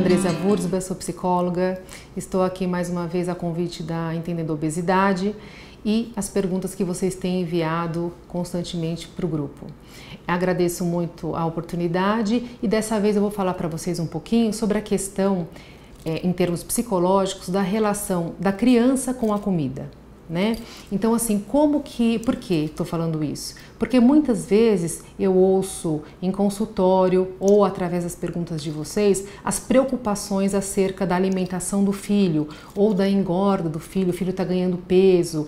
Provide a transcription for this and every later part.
Andresa Wurzba, sou psicóloga. Estou aqui mais uma vez a convite da Entendendo Obesidade e as perguntas que vocês têm enviado constantemente para o grupo. Agradeço muito a oportunidade e dessa vez eu vou falar para vocês um pouquinho sobre a questão, em termos psicológicos, da relação da criança com a comida. Né? Então, assim, por que estou falando isso? Porque muitas vezes eu ouço em consultório ou através das perguntas de vocês as preocupações acerca da alimentação do filho ou da engorda do filho, o filho está ganhando peso,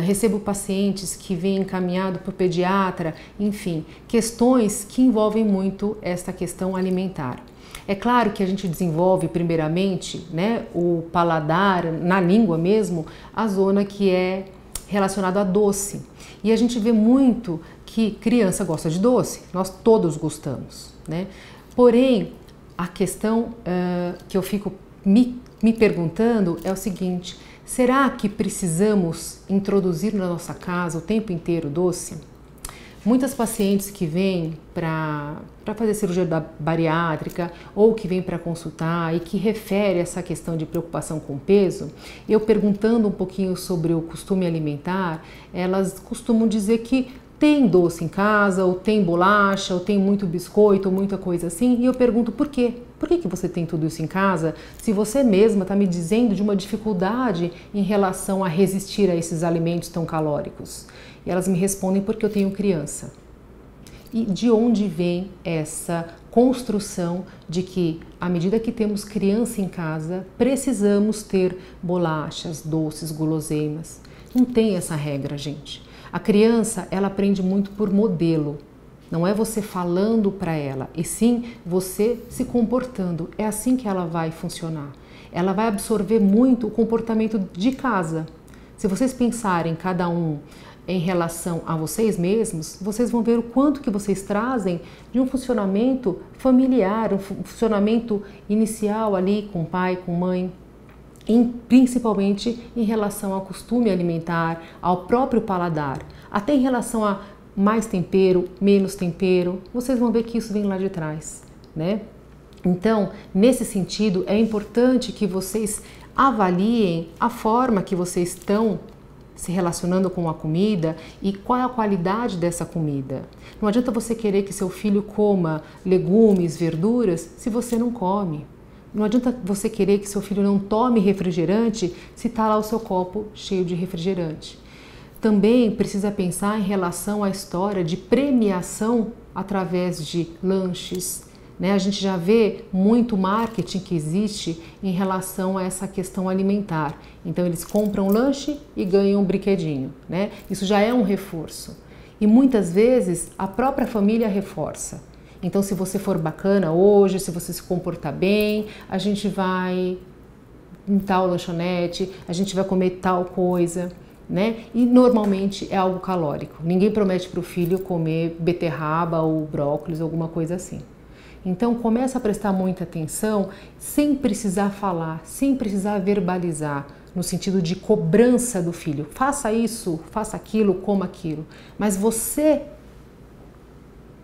recebo pacientes que vêm encaminhados para o pediatra, enfim, questões que envolvem muito esta questão alimentar. É claro que a gente desenvolve primeiramente, né, o paladar, na língua mesmo, a zona que é relacionada a doce. E a gente vê muito que criança gosta de doce, nós todos gostamos, né? Porém, a questão que eu fico me perguntando é o seguinte: será que precisamos introduzir na nossa casa o tempo inteiro doce? Muitas pacientes que vêm para fazer cirurgia bariátrica ou que vêm para consultar e que refere essa questão de preocupação com peso, eu perguntando um pouquinho sobre o costume alimentar, elas costumam dizer que tem doce em casa, ou tem bolacha, ou tem muito biscoito, ou muita coisa assim, e eu pergunto por quê? Por que você tem tudo isso em casa se você mesma está me dizendo de uma dificuldade em relação a resistir a esses alimentos tão calóricos? E elas me respondem porque eu tenho criança. E de onde vem essa construção de que, à medida que temos criança em casa, precisamos ter bolachas, doces, guloseimas? Não tem essa regra, gente. A criança, ela aprende muito por modelo. Não é você falando para ela, e sim você se comportando. É assim que ela vai funcionar. Ela vai absorver muito o comportamento de casa. Se vocês pensarem cada um em relação a vocês mesmos, vocês vão ver o quanto que vocês trazem de um funcionamento familiar, um funcionamento inicial ali com pai, com mãe, principalmente em relação ao costume alimentar, ao próprio paladar, até em relação a mais tempero, menos tempero, vocês vão ver que isso vem lá de trás, né? Então, nesse sentido, é importante que vocês avaliem a forma que vocês estão se relacionando com a comida e qual é a qualidade dessa comida. Não adianta você querer que seu filho coma legumes, verduras, se você não come. Não adianta você querer que seu filho não tome refrigerante se está lá o seu copo cheio de refrigerante. Também precisa pensar em relação à história de premiação através de lanches, né? A gente já vê muito marketing que existe em relação a essa questão alimentar. Então eles compram lanche e ganham um brinquedinho, né? Isso já é um reforço. E muitas vezes a própria família reforça. Então, se você for bacana hoje, se você se comportar bem, a gente vai em tal lanchonete, a gente vai comer tal coisa, né? E normalmente é algo calórico. Ninguém promete para o filho comer beterraba ou brócolis, alguma coisa assim. Então, começa a prestar muita atenção sem precisar falar, sem precisar verbalizar, no sentido de cobrança do filho. Faça isso, faça aquilo, coma aquilo. Mas você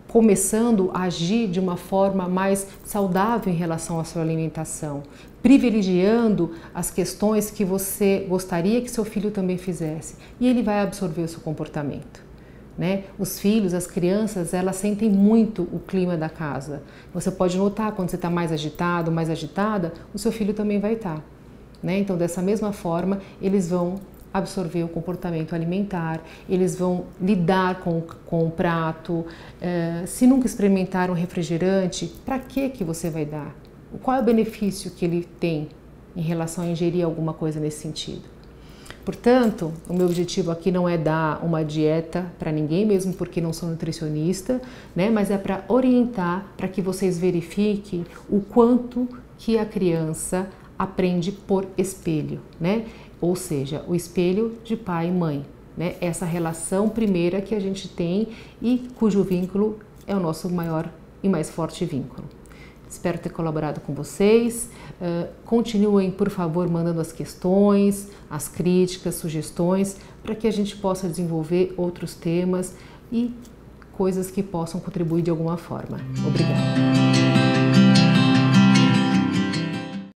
começando a agir de uma forma mais saudável em relação à sua alimentação, privilegiando as questões que você gostaria que seu filho também fizesse, e ele vai absorver o seu comportamento, né? Os filhos, as crianças, elas sentem muito o clima da casa. Você pode notar quando você está mais agitado, mais agitada, o seu filho também vai estar, né? Então, dessa mesma forma, eles vão absorver o comportamento alimentar, eles vão lidar com o prato. Se nunca experimentaram refrigerante, para que você vai dar? Qual é o benefício que ele tem em relação a ingerir alguma coisa nesse sentido? Portanto, o meu objetivo aqui não é dar uma dieta para ninguém, mesmo porque não sou nutricionista, né? Mas é para orientar, para que vocês verifiquem o quanto que a criança aprende por espelho, né? Ou seja, o espelho de pai e mãe, né? Essa relação primeira que a gente tem e cujo vínculo é o nosso maior e mais forte vínculo. Espero ter colaborado com vocês. Continuem, por favor, mandando as questões, as críticas, sugestões, para que a gente possa desenvolver outros temas e coisas que possam contribuir de alguma forma. Obrigada.